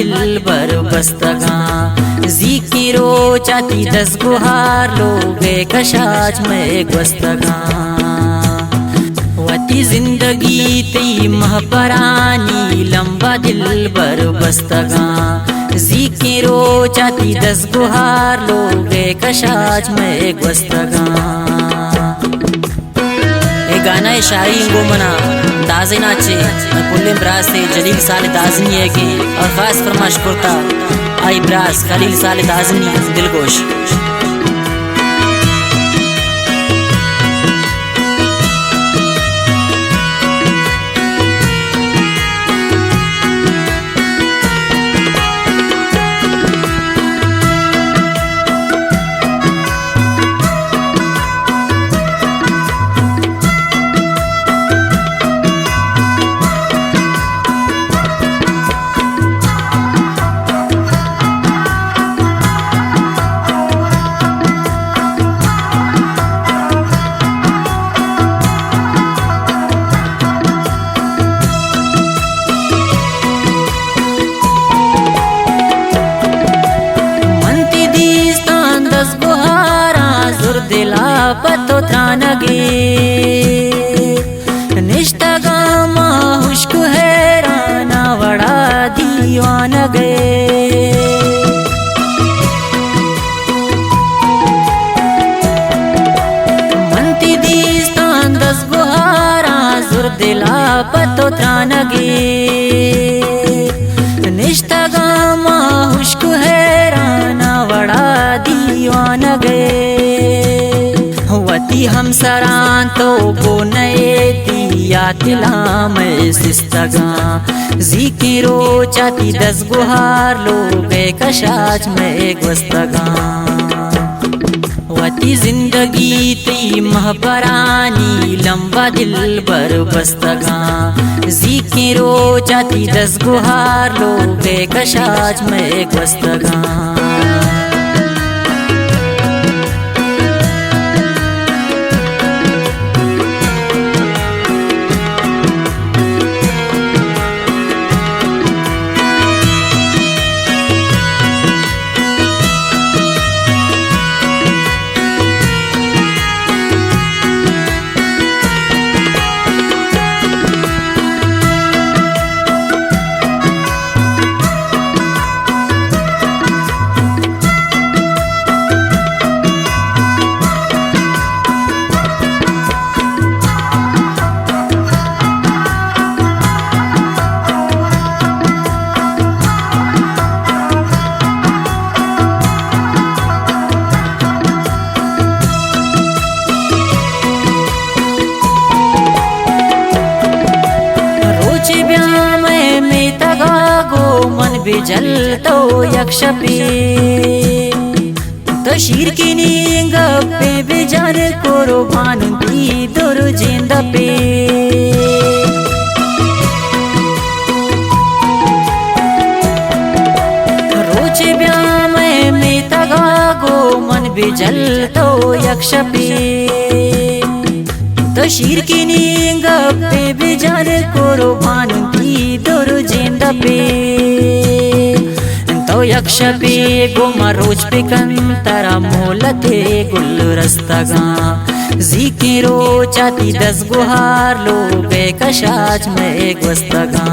दिल बर बस्तगा जिक्रो चाती 10 गुहार लोगे कशाच में बस्तगा वती जिंदगी ती महपरानी लंबा दिल बर बस्तगा जिक्रो चाती 10 गुहार लोगे कशाच में बस्तगा। गाना शायरी इंगो मना दाजे नाचे पुल्ले ब्रास से जलील साले दाजनी है कि और खास फरमाश करता आई ब्रास खलील साले दाजनी दिलगोश। दिला पतो त्रानगे निष्ठगा हुश्क हैराना वड़ा दीवान गे मनती दीस्तान 10 गुहारा जुर दिला पतो त्रानगे निष्ठगा हुश्क हैराना वड़ा दीवान गे वती हम सरान तो को नए दिया तिला में सिस्तगा जिक्रो चाती 10 गुहार लोगे कशाच में एक वस्तगा वती जिंदगी ती महपरानी लंबा दिल बर बस्तगा जिक्रो चाती 10 गुहार लोगे कशाच में एक वस्तगा। मन बिजल तो यक्षपी तो शीर की नींग पे बिजर कोरो भानुदी दुर जिंद पे रोचे ब्याम में तगा गो मन बिजल तो यक्षपी तो शीर की नींग पे बिजर कोरो भानुदी दुर जिंद पे तो यक्ष पे गुमा रोज पे कंतरा मोलते गुल रस्तगा जिक्रो चाती 10 गुहार लोगे कशाच में एक वस्तगा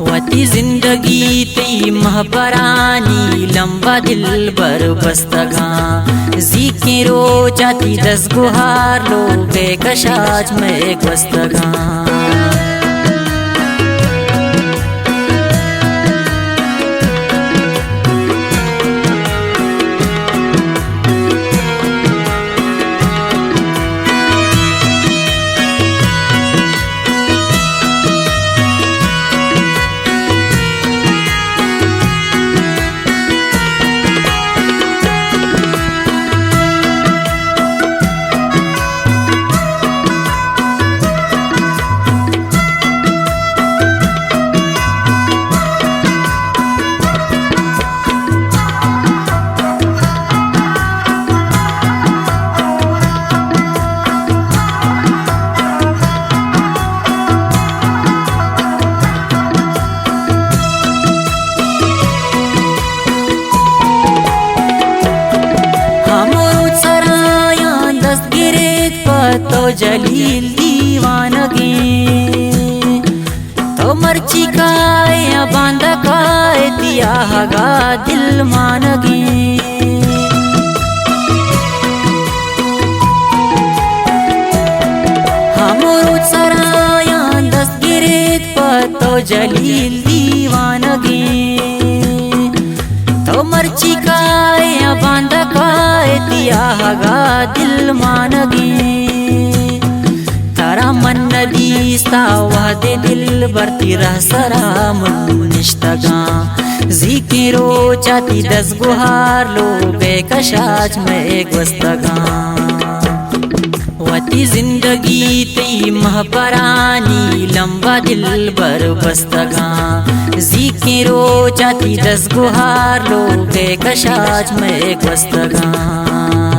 वती जिंदगी ती महपरानी लंबा दिल बर बस्तगा जिक्रो चाती 10 गुहार लोगे कशाच में एक वस्तगा। तो जलील दीवानगी तो मर्ची काय या बांधा काय दिया हगा दिल मानगी हमरो सराया दस गिरेत तो जलील दीवानगी तो मर्ची काय या बांधा काय दिया हगा दिल मानगी तारा मन नदीस्ता वादे दिल बरती रह सरा मन निष्ठगा ज़िक्र रोचाती दस गुहार लोगे कशाच में एक वस्तगा वती जिंदगी ती महपरानी लंबा दिल बर बस्तगा ज़िक्र रोचाती दस गुहार लोगे कशाच में एक वस्तगा